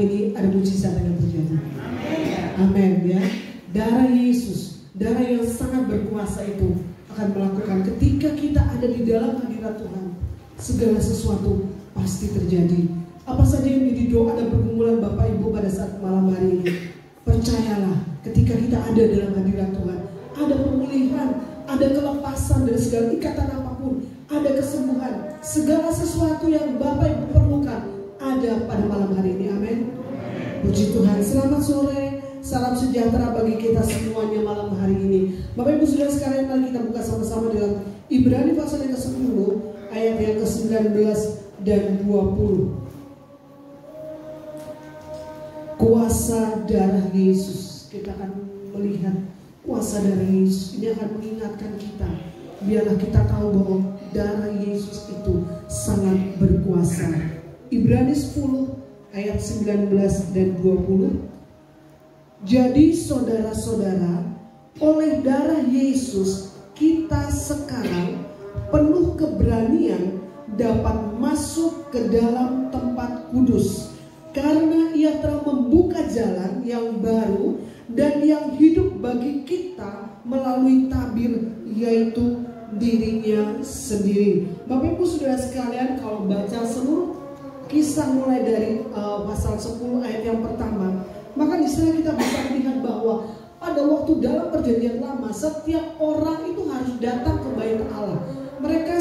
ini ada mujizat yang terjadi. Amin ya. Darah Yesus, darah yang sangat berkuasa itu akan melakukan ketika kita ada di dalam hadirat Tuhan, segala sesuatu pasti terjadi. Apa saja yang menjadi doa dan pergumulan Bapak Ibu pada saat malam hari ini, percayalah ketika kita ada dalam hadirat Tuhan, ada pemulihan, ada kelepasan dari segala ikatan apapun, ada kesembuhan, segala sesuatu yang Bapak Ibu perlukan ada pada malam hari ini. Amin. Puji Tuhan. Selamat sore, salam sejahtera bagi kita semuanya malam hari ini. Bapak Ibu Saudara sekalian, mari kita buka sama-sama dalam Ibrani pasal yang ke-10 ayat yang ke-19 dan 20. Kuasa darah Yesus, kita akan melihat kuasa darah Yesus ini akan mengingatkan kita. Biarlah kita tahu bahwa darah Yesus itu sangat berkuasa. Ibrani 10 ayat 19 dan 20. Jadi saudara-saudara, oleh darah Yesus kita sekarang penuh keberanian dapat masuk ke dalam tempat kudus, karena ia telah membuka jalan yang baru dan yang hidup bagi kita melalui tabir, yaitu dirinya sendiri. Bapak Ibu Saudara sekalian, kalau baca seluruh kisah mulai dari pasal 10 ayat yang pertama, maka di sana kita bisa melihat bahwa pada waktu dalam perjanjian lama setiap orang itu harus datang ke bait Allah. Mereka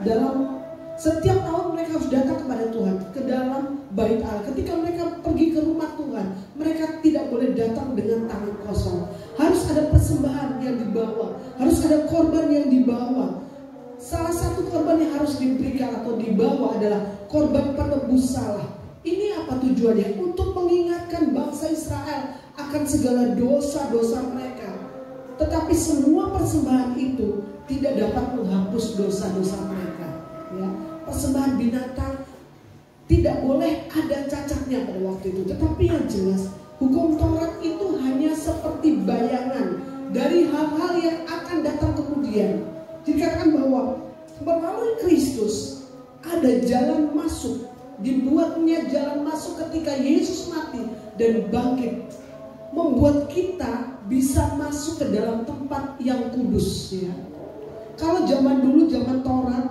dalam setiap tahun mereka harus datang kepada Tuhan, ke dalam bait Allah. Ketika mereka pergi ke rumah Tuhan, mereka tidak boleh datang dengan tangan kosong. Harus ada persembahan yang dibawa, harus ada korban yang dibawa. Salah satu korban yang harus diberikan atau dibawa adalah korban penebus salah. Ini apa tujuannya? Untuk mengingatkan bangsa Israel akan segala dosa-dosa mereka. Tetapi semua persembahan itu tidak dapat menghapus dosa-dosa mereka. Ya, persembahan binatang tidak boleh ada cacatnya pada waktu itu. Tetapi yang jelas, hukum Taurat itu hanya seperti bayangan dari hal-hal yang akan datang kemudian. Dikatakan bahwa melalui Kristus ada jalan masuk, dibuatnya jalan masuk ketika Yesus mati dan bangkit, membuat kita bisa masuk ke dalam tempat yang kudus. Ya. Kalau zaman dulu, zaman Taurat,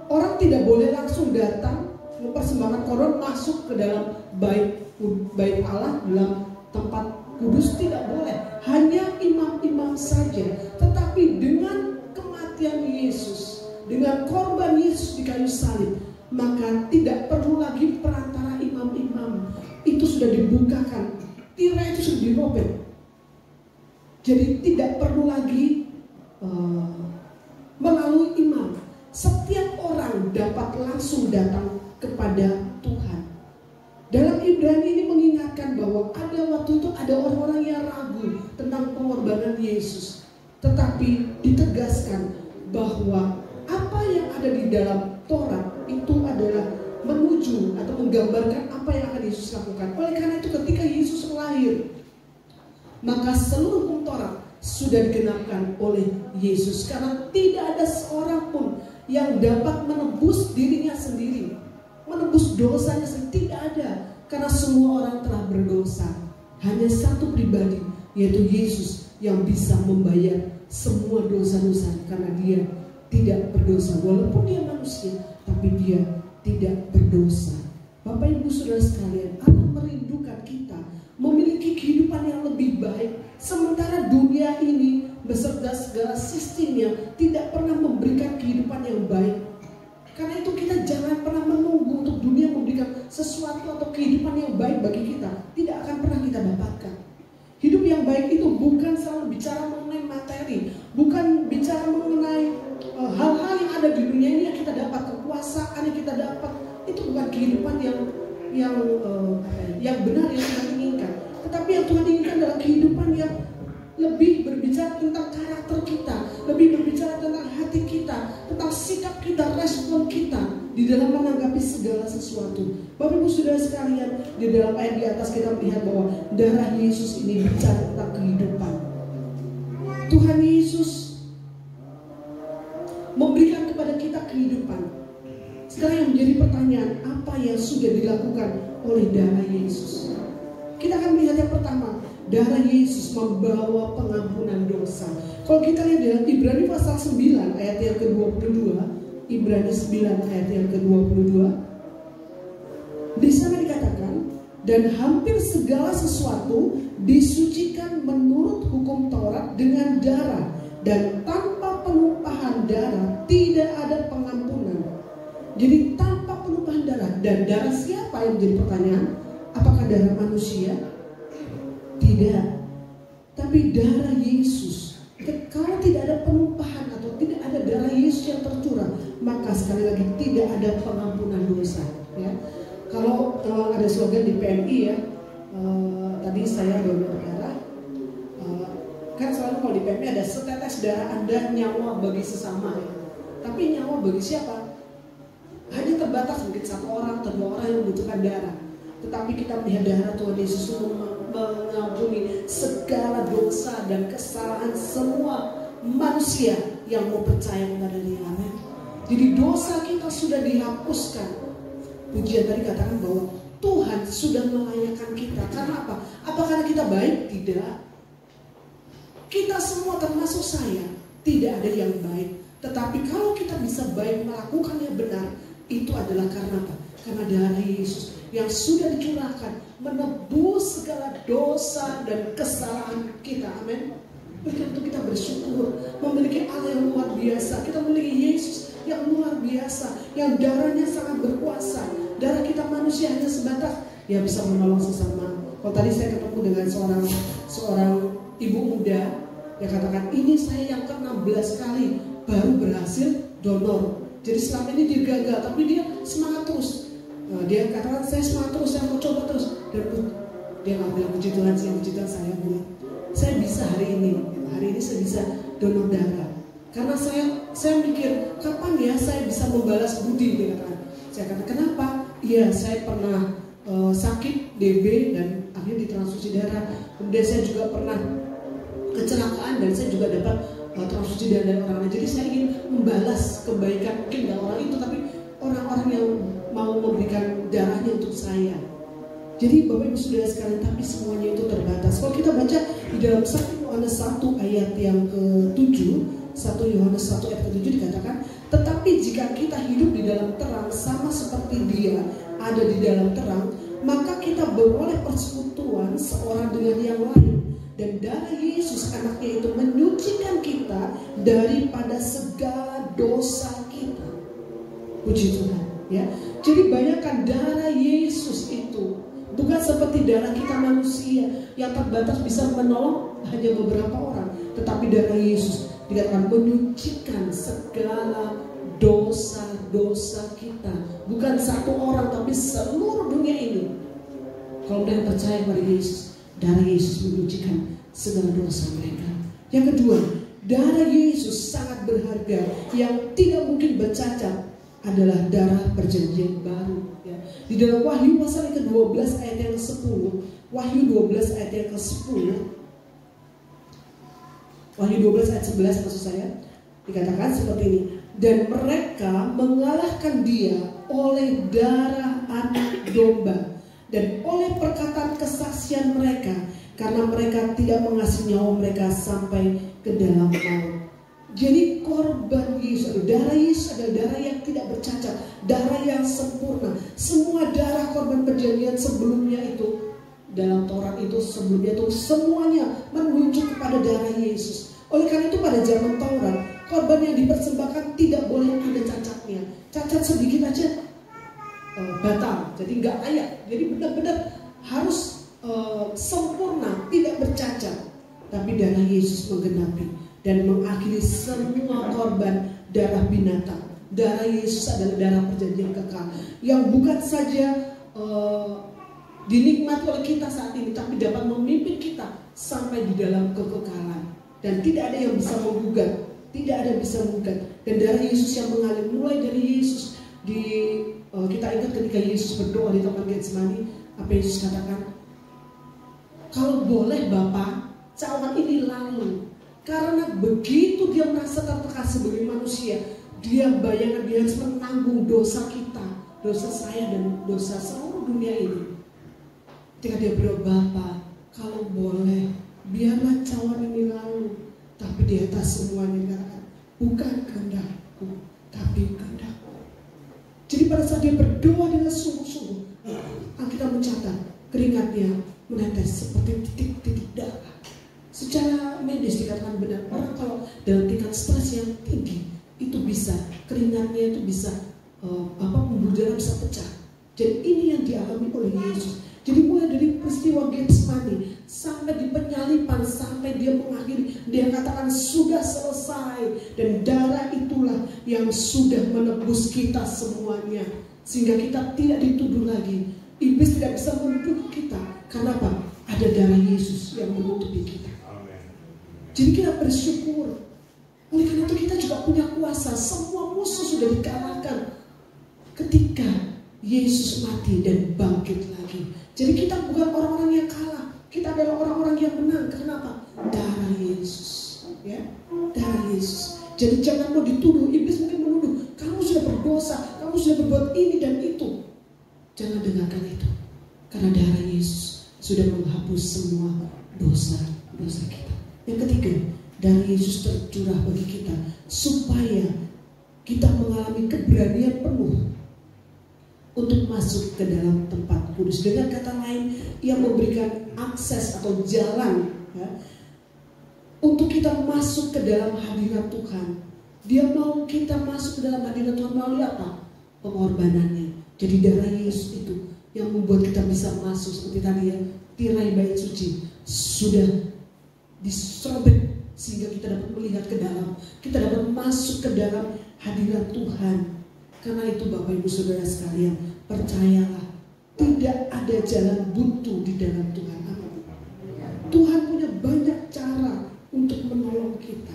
orang tidak boleh langsung datang mempersembahkan korban masuk ke dalam bait Allah, dalam tempat kudus, tidak boleh. Hanya imam-imam saja. Tetapi dengan kematian Yesus, dengan korban Yesus di kayu salib, maka tidak perlu lagi perantara imam-imam. Itu sudah dibukakan, tirai itu sudah dirobek. Jadi tidak perlu lagi melalui imam. Setiap orang dapat langsung datang kepada Tuhan. Dalam Ibrani ini mengingatkan bahwa ada waktu itu ada orang-orang yang ragu tentang pengorbanan Yesus. Tetapi ditegaskan bahwa apa yang ada di dalam Taurat itu adalah menuju atau menggambarkan apa yang akan Yesus lakukan. Oleh karena itu ketika Yesus lahir, maka seluruh hukum Taurat sudah digenapkan oleh Yesus. Karena tidak ada seorang pun yang dapat menebus dirinya sendiri, menebus dosanya sendiri, tidak ada. Karena semua orang telah berdosa. Hanya satu pribadi, yaitu Yesus, yang bisa membayar semua dosa-dosa. Karena dia tidak berdosa. Walaupun dia manusia, tapi dia tidak berdosa. Bapak Ibu Saudara sekalian, Allah merindukan kita memiliki kehidupan yang lebih baik. Sementara dunia ini beserta segala sistemnya tidak pernah memberikan kehidupan yang baik. Karena itu kita jangan pernah menunggu untuk dunia memberikan sesuatu atau kehidupan yang baik bagi kita. Tidak akan pernah kita dapatkan. Hidup yang baik itu bukan selalu bicara mengenai materi, bukan bicara mengenai hal-hal yang ada di dunia ini yang kita dapat, kekuasaan yang kita dapat. Itu bukan kehidupan yang benar yang Tuhan inginkan. Tetapi yang Tuhan inginkan adalah kehidupan yang lebih berbicara tentang karakter kita, lebih berbicara tentang hati kita, tentang sikap kita, respon kita di dalam menanggapi segala sesuatu. Bapak Ibu Saudara sekalian, di dalam ayat di atas kita melihat bahwa darah Yesus ini bicara tentang kehidupan. Tuhan Yesus memberikan kepada kita kehidupan. Sekarang yang menjadi pertanyaan, apa yang sudah dilakukan oleh darah Yesus? Kita akan melihat yang pertama, darah Yesus membawa pengampunan dosa. Kalau kita lihat dalam Ibrani pasal 9 ayat yang ke-22, Ibrani 9 ayat yang ke-22, di sana dikatakan, dan hampir segala sesuatu disucikan menurut hukum Taurat dengan darah, dan tanpa penumpahan darah tidak ada pengampunan. Jadi tanpa penumpahan darah. Dan darah siapa yang menjadi pertanyaan? Apakah darah manusia? Tidak. Tapi darah Yesus. Kalau tidak ada penumpahan atau tidak ada darah Yesus yang tercurah, maka sekali lagi tidak ada pengampunan dosa. Ya. Kalau ada slogan di PMI ya, tadi saya donor darah. Kan selalu kalau di PMI ada setetes darah Anda nyawa bagi sesama. Ya. Tapi nyawa bagi siapa? Hanya terbatas mungkin satu orang atau dua orang yang membutuhkan darah. Tetapi kita melihat darah Tuhan Yesus mengampuni segala dosa dan kesalahan semua manusia yang mau percaya kepada Dia. Amin. Jadi dosa kita sudah dihapuskan. Pujian tadi katakan bahwa Tuhan sudah melayakkan kita. Karena apa? Apa karena kita baik? Tidak. Kita semua termasuk saya tidak ada yang baik. Tetapi kalau kita bisa baik melakukan yang benar, itu adalah karena apa? Karena darah Yesus yang sudah dicurahkan menebus segala dosa dan kesalahan kita. Amin. Berikan untuk kita bersyukur, memiliki Allah yang luar biasa. Kita memiliki Yesus yang luar biasa, yang darahnya sangat berkuasa. Darah kita manusia hanya sebatas ya bisa menolong sesama. Kalau tadi saya ketemu dengan seorang ibu muda yang katakan, ini saya yang ke-16 kali baru berhasil donor. Jadi selama ini dia gagal, tapi dia semangat terus. Dia katakan, saya semangat terus, saya mau coba terus. Dan dia nggak bilang puji Tuhan, saya buat. Saya bisa hari ini saya bisa donor darah. Karena saya mikir, kapan ya saya bisa membalas budi? Dia katakan. Saya katakan, kenapa? Iya, saya pernah sakit DB dan akhirnya ditransfusi darah. Kemudian saya juga pernah kecelakaan dan saya juga dapat transfusi darah dari orang lain. Jadi saya ingin membalas kebaikan mungkin dari orang itu, tapi orang-orang yang mau memberikan darahnya untuk saya. Jadi Bapak Ibu Saudara sekalian, tapi semuanya itu terbatas. Kalau kita baca di dalam 1 Yohanes 1 ayat yang ke-7, 1 Yohanes 1 ayat ke-7 dikatakan, tetapi jika kita hidup di dalam terang sama seperti Dia ada di dalam terang, maka kita beroleh persekutuan seorang dengan yang lain. Dan darah Yesus anaknya itu menyucikan kita daripada segala dosa kita. Puji Tuhan ya. Jadi bayangkan darah Yesus itu bukan seperti darah kita manusia yang terbatas bisa menolong hanya beberapa orang. Tetapi darah Yesus dikatakan menyucikan segala dosa-dosa kita. Bukan satu orang tapi seluruh dunia ini. Kalau mereka percaya kepada Yesus, darah Yesus menyucikan segala dosa mereka. Yang kedua, darah Yesus sangat berharga yang tidak mungkin bercacat adalah darah perjanjian baru. Ya. Di dalam Wahyu pasal yang ke-12 ayat yang ke-10, Wahyu 12 ayat yang ke-10, Wahyu 12 ayat 11 maksud saya, dikatakan seperti ini. Dan mereka mengalahkan Dia oleh darah anak domba dan oleh perkataan kesaksian mereka, karena mereka tidak mengasihi nyawa mereka sampai ke dalam maut. Jadi korban Yesus, darah Yesus adalah darah yang tidak bercacat, darah yang sempurna. Semua darah korban perjanjian sebelumnya itu, dalam Taurat itu sebelumnya itu semuanya menunjuk kepada darah Yesus. Oleh karena itu pada zaman Taurat, korban yang dipersembahkan tidak boleh ada cacatnya. Cacat sedikit aja batal, jadi nggak layak. Jadi benar-benar harus sempurna, tidak bercacat. Tapi darah Yesus menggenapi dan mengakhiri semua korban darah binatang. Darah Yesus adalah darah perjanjian kekal yang bukan saja dinikmati oleh kita saat ini, tapi dapat memimpin kita sampai di dalam kekekalan. Dan tidak ada yang bisa menggugat, tidak ada yang bisa menggugat. Dan darah Yesus yang mengalir mulai dari Yesus kita ingat ketika Yesus berdoa di Taman Getsemani, apa Yesus katakan? Kalau boleh Bapa, cawan ini lalu. Karena begitu dia merasa tertekan sebagai manusia, Dia bayangkan dia harus menanggung dosa kita, dosa saya dan dosa seluruh dunia ini. Ketika dia berdoa, Bapa, kalau boleh biarlah cawan ini lalu, tapi di atas semuanya dikatakan bukan kehendakku tapi kehendakmu. Jadi pada saat dia berdoa dengan sungguh-sungguh, Alkitab mencatat keringatnya menetes seperti titik-titik darah. Secara medis dikatakan benar, orang kalau dalam tingkat stres yang tinggi itu bisa keringatnya itu bisa pembuluh darah bisa pecah. Jadi ini yang dialami oleh Yesus. Jadi mulai dari peristiwa Getsemani sampai di penyalipan, sampai dia mengakhiri, dia katakan sudah selesai, dan darah itulah yang sudah menebus kita semuanya, sehingga kita tidak dituduh lagi. Iblis tidak bisa menuduh kita. Karena apa? Ada darah Yesus yang menutupi kita. Jadi kita bersyukur. Oleh karena itu kita juga punya kuasa. Semua musuh sudah dikalahkan ketika Yesus mati dan bangkit lagi. Jadi kita bukan orang-orang yang kalah. Kita adalah orang-orang yang menang. Kenapa? Darah Yesus. Ya, darah Yesus. Jadi jangan mau dituduh. Iblis mungkin menuduh, kamu sudah berdosa, kamu sudah berbuat ini dan itu. Jangan dengarkan itu. Karena darah Yesus sudah menghapus semua dosa-dosa kita. Yang ketiga, darah Yesus tercurah bagi kita supaya kita mengalami keberanian penuh untuk masuk ke dalam tempat kudus. Dengan kata lain, ia memberikan akses atau jalan ya, untuk kita masuk ke dalam hadirat Tuhan. Dia mau kita masuk ke dalam hadirat Tuhan melalui apa? Pengorbanannya. Jadi darah Yesus itu yang membuat kita bisa masuk, seperti tadi ya, tirai bait suci sudah diserobek sehingga kita dapat melihat ke dalam, kita dapat masuk ke dalam hadirat Tuhan. Karena itu Bapak Ibu Saudara sekalian, percayalah, tidak ada jalan buntu di dalam Tuhan. Tuhan punya banyak cara untuk menolong kita.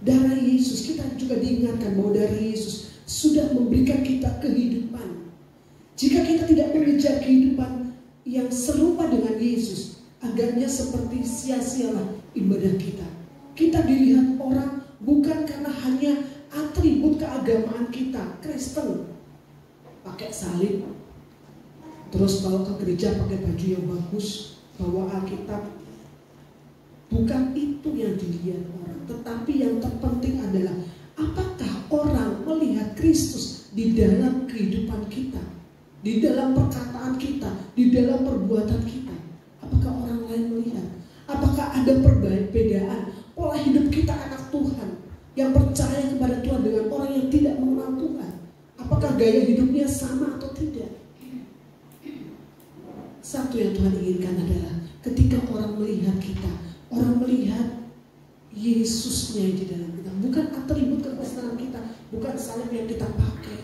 Darah Yesus, kita juga diingatkan bahwa darah Yesus sudah memberikan kita kehidupan. Jika kita tidak mengejar kehidupan yang serupa dengan Yesus, agaknya seperti sia-sialah ibadah kita. Kita dilihat orang bukan karena hanya atribut keagamaan kita, Kristen, pakai salib, terus kalau ke gereja pakai baju yang bagus, bawa Alkitab. Bukan itu yang dilihat orang, tetapi yang terpenting adalah apakah orang melihat Kristus di dalam kehidupan kita, di dalam perkataan kita, di dalam perbuatan kita. Apakah orang lain melihat? Apakah ada perbedaan pola hidup kita anak Tuhan yang percaya kepada Tuhan dengan orang yang tidak mengenal Tuhan? Apakah gaya hidupnya sama atau tidak? Satu yang Tuhan inginkan adalah ketika orang melihat kita, orang melihat Yesusnya di dalam kita, bukan atribut kekristenan kita, bukan salib yang kita pakai,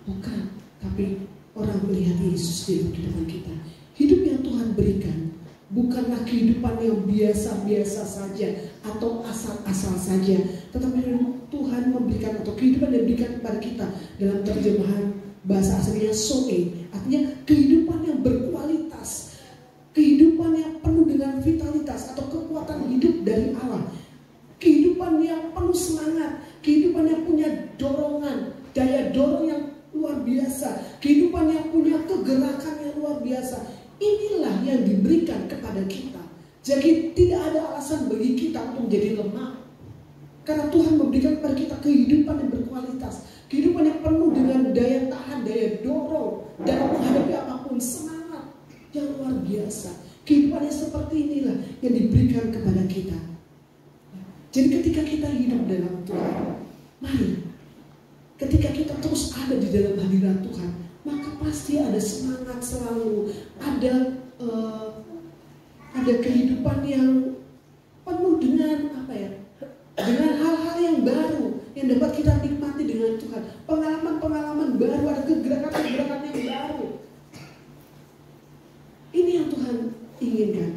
bukan, tapi orang melihat Yesus di dalam kehidupan kita. Hidup yang Tuhan berikan bukanlah kehidupan yang biasa-biasa saja atau asal-asal saja, tetapi Tuhan memberikan, atau kehidupan yang diberikan kepada kita dalam terjemahan bahasa aslinya zoe, artinya kehidupan yang berkualitas, kehidupan yang penuh dengan vitalitas atau kekuatan hidup dari Allah, kehidupan yang penuh semangat, kehidupan yang punya dorongan, daya dorong yang luar biasa, kehidupan yang punya kegerakan yang luar biasa. Inilah yang diberikan kepada kita. Jadi tidak ada alasan bagi kita untuk menjadi lemah, karena Tuhan memberikan kepada kita kehidupan yang berkualitas, kehidupan yang penuh dengan daya tahan, daya dorong dalam menghadapi apapun, semangat yang luar biasa. Kehidupan yang seperti inilah yang diberikan kepada kita. Jadi ketika kita hidup dalam Tuhan, mari, ketika kita terus ada di dalam hadirat Tuhan, maka pasti ada semangat selalu, ada kehidupan yang penuh dengan dengan hal-hal yang baru yang dapat kita nikmati dengan Tuhan, pengalaman-pengalaman baru, ada kegerakan-kegerakan yang baru. Ini yang Tuhan inginkan.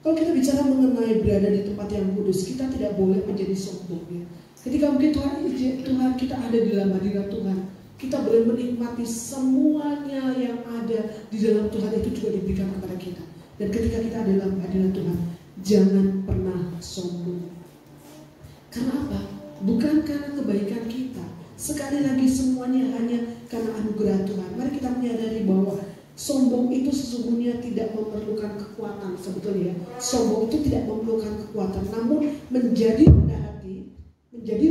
Kalau kita bicara mengenai berada di tempat yang kudus, kita tidak boleh menjadi sombong ya. Ketika mungkin Tuhan kita ada di dalam hadirat Tuhan, kita boleh menikmati semuanya yang ada di dalam Tuhan, itu juga diberikan kepada kita. Dan ketika kita ada dalam hadirat Tuhan, jangan pernah sombong. Karena apa? bukan karena kebaikan kita. Sekali lagi semuanya hanya karena anugerah Tuhan. Mari kita menyadari bahwa sombong itu sesungguhnya tidak memerlukan kekuatan sebetulnya. Sombong itu tidak memerlukan kekuatan, namun menjadi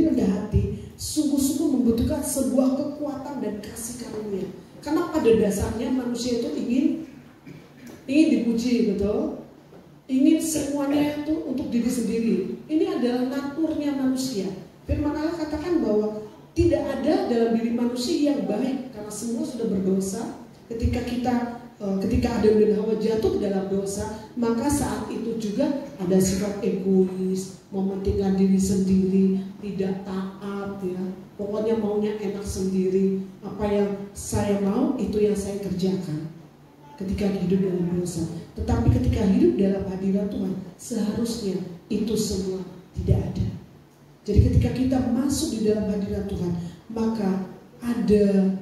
rendah hati sungguh-sungguh membutuhkan sebuah kekuatan dan kasih karunia. Karena pada dasarnya manusia itu ingin dipuji, betul? Ingin semuanya itu untuk diri sendiri. Ini adalah naturnya manusia. Firman Allah katakan bahwa tidak ada dalam diri manusia yang baik, karena semua sudah berdosa. Ketika Adam dan Hawa jatuh ke dalam dosa, maka saat itu juga ada sifat egois, mementingkan diri sendiri, tidak taat, ya. Pokoknya maunya enak sendiri. Apa yang saya mau itu yang saya kerjakan. Ketika hidup dalam dosa, tetapi ketika hidup dalam hadirat Tuhan, seharusnya itu semua tidak ada. Jadi ketika kita masuk di dalam hadirat Tuhan, maka ada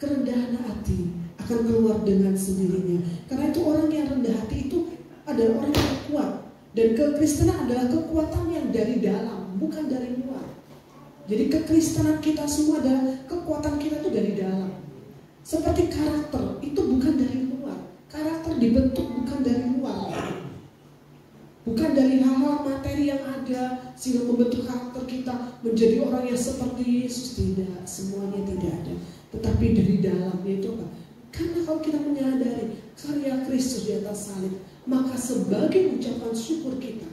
kerendahan hati akan keluar dengan sendirinya. Karena itu orang yang rendah hati itu adalah orang yang kuat. Dan kekristenan adalah kekuatan yang dari dalam, bukan dari luar. Jadi kekristenan kita semua adalah kekuatan kita itu dari dalam. Seperti karakter, itu bukan dari luar. Karakter dibentuk bukan dari luar. Bukan dari hal-hal materi yang ada sehingga membentuk karakter kita menjadi orang yang seperti Yesus. Tidak, semuanya tidak ada. Tetapi dari dalamnya itu apa? Karena kalau kita menyadari karya Kristus di atas salib, maka sebagai ucapan syukur kita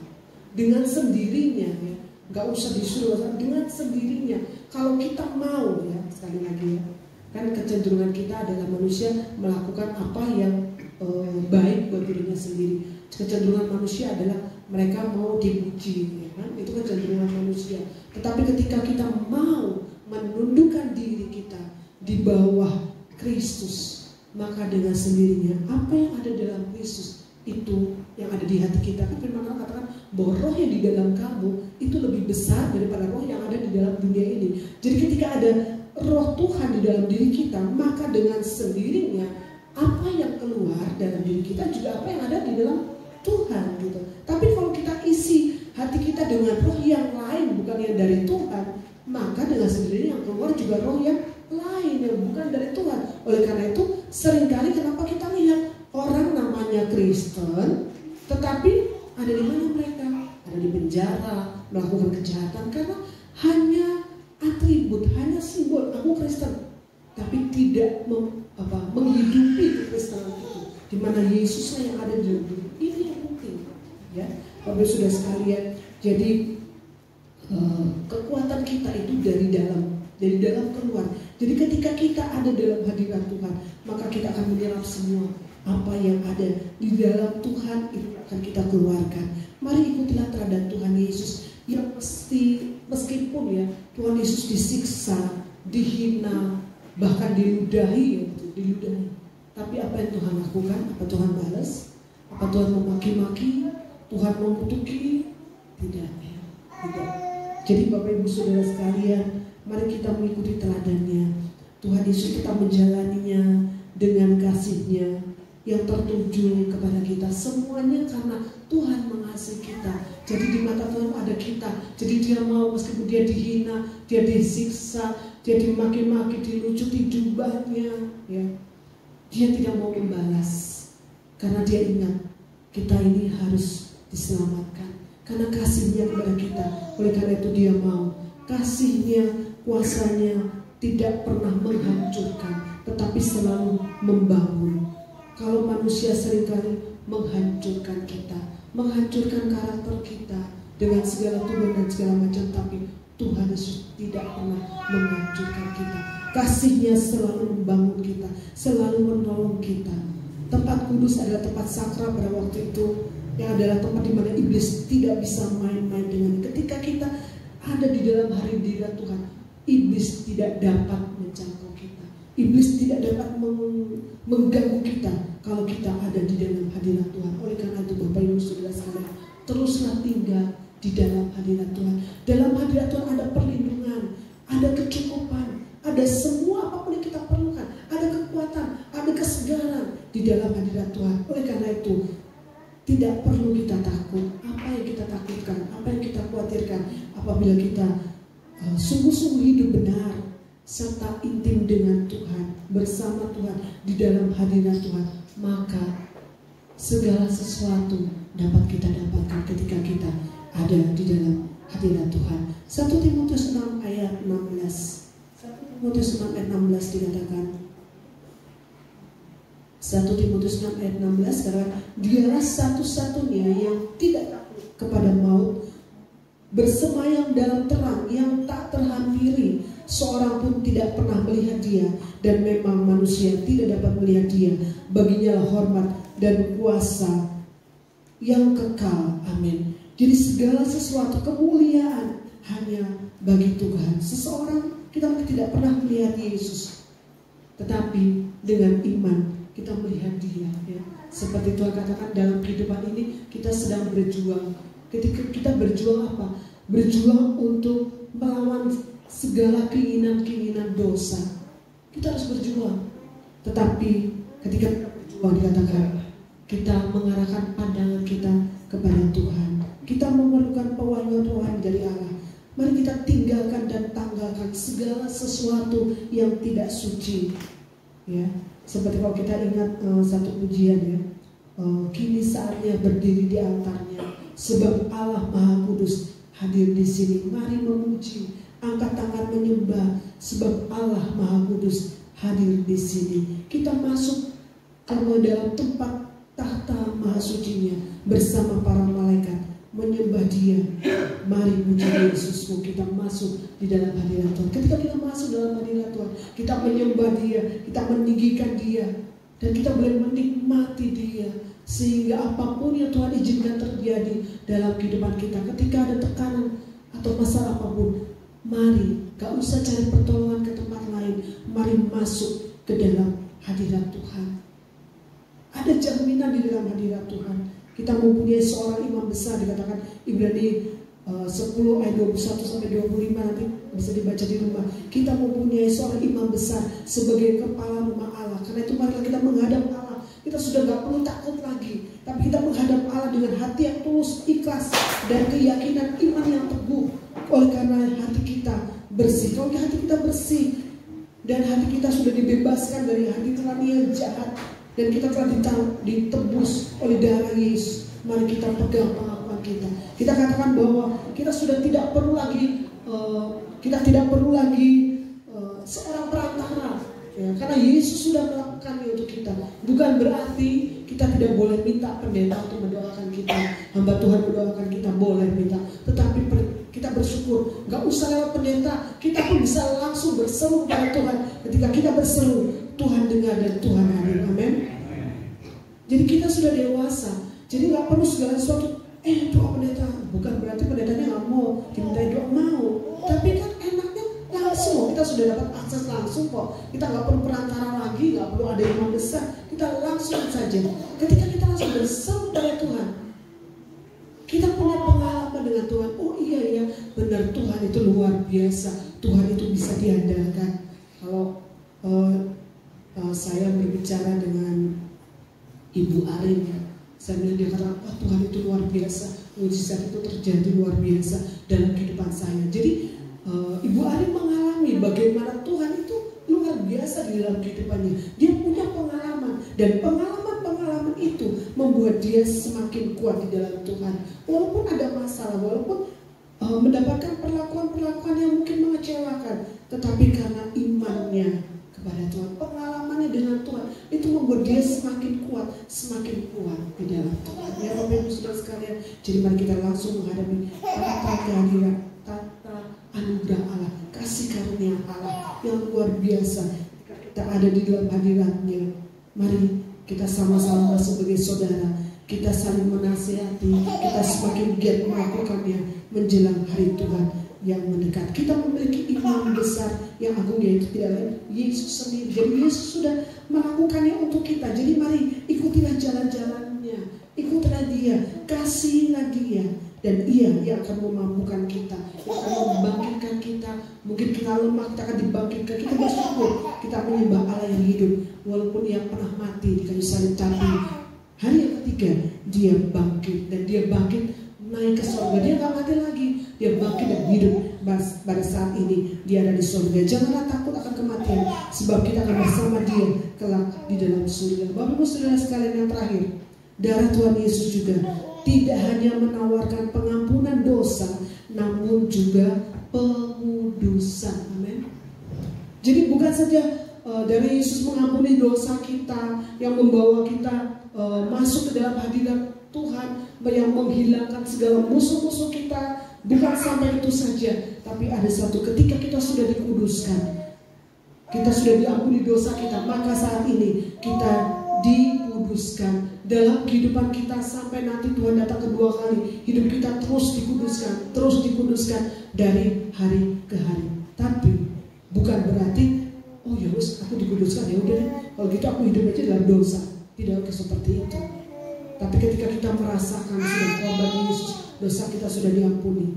dengan sendirinya, ya, nggak usah disuruh, dengan sendirinya. Kalau kita mau, ya, sekali lagi ya, kan kecenderungan kita adalah manusia melakukan apa yang baik buat dirinya sendiri. Kecenderungan manusia adalah mereka mau dipuji, ya kan? Itu kecenderungan manusia. Tetapi ketika kita mau menundukkan diri kita di bawah Kristus, maka dengan sendirinya apa yang ada dalam Kristus itu yang ada di hati kita. Kan firman Allah katakan bahwa roh yang di dalam kamu itu lebih besar daripada roh yang ada di dalam dunia ini. Jadi ketika ada roh Tuhan di dalam diri kita, maka dengan sendirinya apa yang keluar dalam diri kita juga apa yang ada di dalam Tuhan gitu. Tapi kalau kita isi hati kita dengan roh yang lain, bukan yang dari Tuhan, maka dengan sendirinya yang keluar juga roh yang lain yang bukan dari Tuhan. Oleh karena itu seringkali kenapa kita lihat orang namanya Kristen, tetapi ada di mana mereka? Ada di penjara, melakukan kejahatan karena hanya atribut, hanya simbol aku Kristen, tapi tidak menghidupi kekristenan itu, di mana Yesuslah yang ada di dalam diri. Ini yang penting, ya, Bapak sudah sekalian. Jadi kekuatan kita itu dari dalam keluar. Jadi ketika kita ada dalam hadirat Tuhan, maka kita akan menyerap semua apa yang ada di dalam Tuhan itu akan kita keluarkan. Mari ikutilah teladan Tuhan Yesus yang meskipun ya Tuhan Yesus disiksa, dihina, bahkan diludahi. Tapi apa yang Tuhan lakukan? Apa Tuhan balas? Apa Tuhan memaki-maki? Tuhan mengutuki? Tidak, ya. Tidak. Jadi Bapak Ibu Saudara sekalian, mari kita mengikuti teladannya. Tuhan Yesus kita menjalaninya dengan kasih-Nya yang tertuju kepada kita. Semuanya karena Tuhan mengasihi kita. Jadi di mata Tuhan ada kita. Jadi Dia mau meskipun Dia dihina, Dia disiksa, Dia dimaki-maki, dilucuti jubahnya, ya. Dia tidak mau membalas karena Dia ingat kita ini harus diselamatkan karena kasih-Nya kepada kita. Oleh karena itu Dia mau kasih-Nya, kuasanya tidak pernah menghancurkan, tetapi selalu membangun. Kalau manusia seringkali menghancurkan kita, menghancurkan karakter kita dengan segala tuduhan dan segala macam, tapi Tuhan Yesus tidak pernah menghancurkan kita. Kasih-Nya selalu membangun kita, selalu menolong kita. Tempat kudus adalah tempat sakral pada waktu itu, yang adalah tempat di mana iblis tidak bisa main-main dengan. Ketika kita ada di dalam hadirat Tuhan, iblis tidak dapat menjangkau kita. Iblis tidak dapat mengganggu kita kalau kita ada di dalam hadirat Tuhan. Oleh karena itu Bapak Ibu Saudara sekalian, teruslah tinggal di dalam hadirat Tuhan. Dalam hadirat Tuhan ada perlindungan, ada kecukupan, ada semua apapun yang kita perlukan, ada kekuatan, ada kesegaran di dalam hadirat Tuhan. Oleh karena itu tidak perlu kita takut. Apa yang kita takutkan, apa yang kita khawatirkan apabila kita sungguh-sungguh hidup benar serta intim dengan Tuhan, bersama Tuhan, di dalam hadirat Tuhan, maka segala sesuatu dapat kita dapatkan ketika kita ada di dalam hadirat Tuhan. 1 Timotius 6 ayat 16. 1 Timotius 6 ayat 16 dikatakan, 1 Timotius 6 ayat 16, karena dialah satu-satunya yang tidak takut kepada maut, bersemayam dalam terang yang tak terhampiri, seorang pun tidak pernah melihat dia, dan memang manusia tidak dapat melihat dia. Baginya lah hormat dan kuasa yang kekal. Amin. Jadi segala sesuatu kemuliaan hanya bagi Tuhan. Seseorang, kita tidak pernah melihat Yesus, tetapi dengan iman kita melihat dia, ya. Seperti Tuhan katakan, dalam kehidupan ini kita sedang berjuang. Ketika kita berjuang apa? Berjuang untuk melawan segala keinginan-keinginan dosa. Kita harus berjuang. Tetapi ketika kita berjuang, dikatakan kita mengarahkan pandangan kita kepada Tuhan. Kita memerlukan pewahyuan dari Allah. Mari kita tinggalkan dan tanggalkan segala sesuatu yang tidak suci, ya. Seperti kalau kita ingat satu pujian, ya, kini saatnya berdiri di altarnya, sebab Allah Maha Kudus hadir di sini. Mari memuji, angkat tangan menyembah, sebab Allah Maha Kudus hadir di sini. Kita masuk ke dalam tempat tahta Maha Sucinya bersama para malaikat, menyembah Dia. Mari puji Yesusmu, kita masuk di dalam hadirat Tuhan. Ketika kita masuk dalam hadirat Tuhan, kita menyembah Dia, kita meninggikan Dia, dan kita boleh menikmati Dia. Sehingga apapun yang Tuhan izinkan terjadi dalam kehidupan kita, ketika ada tekanan atau masalah apapun, mari, gak usah cari pertolongan ke tempat lain, mari masuk ke dalam hadirat Tuhan. Ada jaminan di dalam hadirat Tuhan. Kita mempunyai seorang imam besar, dikatakan Ibrani 10 ayat 21 sampai 25, nanti bisa dibaca di rumah. Kita mempunyai seorang imam besar sebagai kepala rumah Allah. Karena itu marilah kita menghadap Allah. Kita sudah gak perlu takut lagi, tapi kita menghadap Allah dengan hati yang tulus, ikhlas, dan keyakinan iman yang teguh. Oleh karena hati kita bersih. Kalau hati kita bersih dan hati kita sudah dibebaskan dari hati nurani yang jahat, dan kita telah ditebus oleh darah Yesus, mari kita pegang pengakuan kita. Kita katakan bahwa kita sudah tidak perlu lagi seorang perantara, ya, karena Yesus sudah melakukannya untuk kita. Bukan berarti kita tidak boleh minta pendeta untuk mendoakan kita, hamba Tuhan mendoakan kita, boleh minta, tetapi kita bersyukur, gak usah lewat pendeta, kita pun bisa langsung berseru kepada Tuhan. Ketika kita berseru, Tuhan dengar dan Tuhan hadir. Amin. Jadi kita sudah dewasa, jadi gak perlu segala sesuatu doa pendeta. Bukan berarti pendetanya gak mau dimintai doa, mau, tapi kan enaknya langsung. Kita sudah dapat akses langsung kok. Kita gak perlu perantara lagi, gak perlu ada imam besar. Kita langsung saja. Ketika kita langsung berseru kepada Tuhan, kita punya pengalaman dengan Tuhan. Oh iya ya, benar, Tuhan itu luar biasa, Tuhan itu bisa diandalkan. Kalau saya berbicara dengan Ibu Arin, saya bilang, dia kata, oh, Tuhan itu luar biasa, mujizat itu terjadi luar biasa dalam kehidupan saya. Jadi Ibu Arin mengalami bagaimana Tuhan itu luar biasa di dalam kehidupannya. Dia punya pengalaman, dan pengalaman itu membuat dia semakin kuat di dalam Tuhan. Walaupun ada masalah, walaupun mendapatkan perlakuan-perlakuan yang mungkin mengecewakan, tetapi karena imannya kepada Tuhan, pengalamannya dengan Tuhan, itu membuat dia semakin kuat di dalam Tuhan. Ya Bapak Ibu Saudara sekalian, jadi mari kita langsung menghadapi tata kehadiran, tata anugerah Allah, kasih karunia Allah yang luar biasa. Ketika kita ada di dalam hadiratnya, mari kita sama-sama sebagai saudara, kita saling menasihati, kita semakin giat melakukannya menjelang hari Tuhan yang mendekat. Kita memiliki imam besar yang agung, yaitu tidak lain Yesus sendiri. Jadi Yesus sudah melakukannya untuk kita. Jadi mari ikutilah jalan-jalannya, ikutilah Dia, kasihilah Dia, dan Ia yang akan memampukan kita, yang akan membangkitkan kita. Mungkin kita lemah, kita akan dibangkitkan. Kita bersyukur, kita menyembah Allah yang hidup, walaupun Ia pernah mati di kayu salib, tapi hari yang ketiga Dia bangkit, dan Dia bangkit naik ke surga. Dia gak mati lagi, dia bangkit dan hidup pada saat ini. Dia ada di surga. Janganlah takut akan kematian, sebab kita akan bersama dia kelak di dalam surga. Bapak Ibu Saudara sekalian, yang terakhir, darah Tuhan Yesus juga tidak hanya menawarkan pengampunan dosa, namun juga pengudusan. Amin. Jadi bukan saja dari Yesus mengampuni dosa kita, yang membawa kita masuk ke dalam hadirat Tuhan, yang menghilangkan segala musuh-musuh kita. Bukan sampai itu saja, tapi ada satu, ketika kita sudah dikuduskan, kita sudah diampuni dosa kita, maka saat ini kita dikuduskan dalam kehidupan kita sampai nanti Tuhan datang kedua kali. Hidup kita terus dikuduskan dari hari ke hari. Tapi bukan berarti oh ya wis aku dikuduskan, ya udah deh, kalau gitu aku hidup aja dalam dosa. Tidak seperti itu. Tapi ketika kita merasakan sudah korban Yesus, dosa kita sudah diampuni,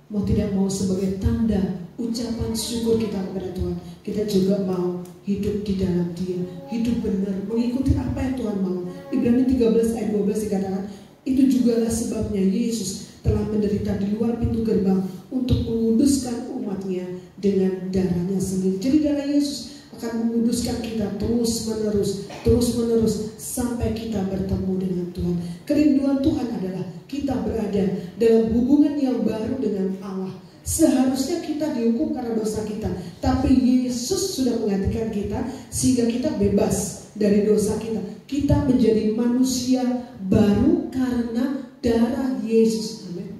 mau tidak mau sebagai tanda ucapan syukur kita kepada Tuhan, kita juga mau hidup di dalam Dia, hidup benar, mengikuti apa yang Tuhan mau. Ibrani 13 ayat 12 dikatakan, itu jugalah sebabnya Yesus telah menderita di luar pintu gerbang untuk menguduskan umatnya dengan darahnya sendiri. Jadi darah Yesus akan menguduskan kita terus menerus sampai kita bertemu dengan Tuhan. Kerinduan Tuhan adalah kita berada dalam hubungan yang baru dengan Allah. Seharusnya kita dihukum karena dosa kita, tapi Yesus sudah menggantikan kita sehingga kita bebas dari dosa kita. Kita menjadi manusia baru karena darah Yesus. Amin.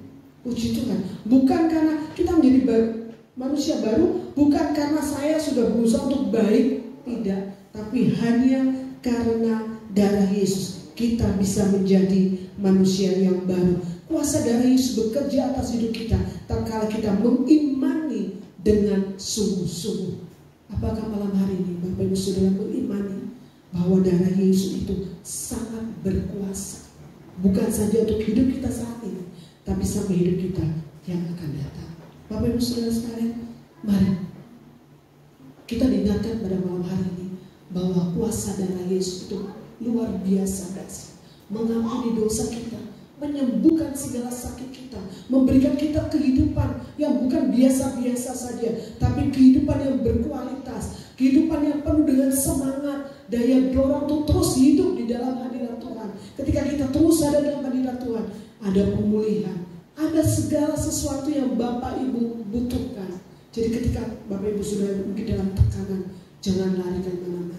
Puji Tuhan. Bukan karena kita menjadi manusia baru, bukan karena saya sudah berusaha untuk baik, tidak, tapi hanya karena darah Yesus kita bisa menjadi manusia yang baru. Kuasa darah Yesus bekerja atas hidup kita tatkala kita mengimani dengan sungguh-sungguh. Apakah malam hari ini Bapak Ibu Saudara mengimani bahwa darah Yesus itu sangat berkuasa, bukan saja untuk hidup kita saat ini, tapi sampai hidup kita yang akan datang. Bapak Ibu Saudara sekalian, mari kita diingatkan pada malam hari ini bahwa kuasa darah Yesus itu luar biasa dahsyat, mengampuni dosa kita, menyembuhkan segala sakit kita, memberikan kita kehidupan yang bukan biasa-biasa saja, tapi kehidupan yang berkualitas, kehidupan yang penuh dengan semangat, daya dorong untuk terus hidup di dalam hadirat Tuhan. Ketika kita terus ada dalam hadirat Tuhan, ada pemulihan, ada segala sesuatu yang Bapak Ibu butuhkan. Jadi ketika Bapak Ibu sudah mungkin dalam tekanan, jangan lari ke mana-mana.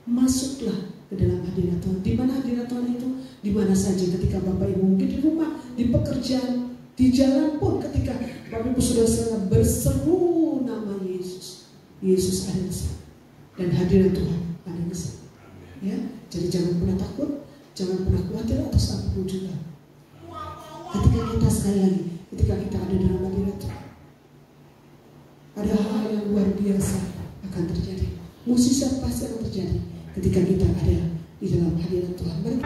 Masuklah ke dalam hadirat Tuhan. Di mana hadirat Tuhan itu? Di mana saja, ketika Bapak Ibu mungkin di rumah, di pekerjaan, di jalan pun, ketika Bapak Ibu sudah berseru nama Yesus, Yesus ada di sana. Dan hadirat Tuhan ada di sana. Ya, jadi jangan pernah takut, jangan pernah khawatir atas apapun juga. Ketika kita sekali lagi, ketika kita ada dalam hadirat Tuhan, ada hal yang luar biasa akan terjadi. Mukjizat pasti akan terjadi ketika kita ada di dalam hadirat Tuhan. Mari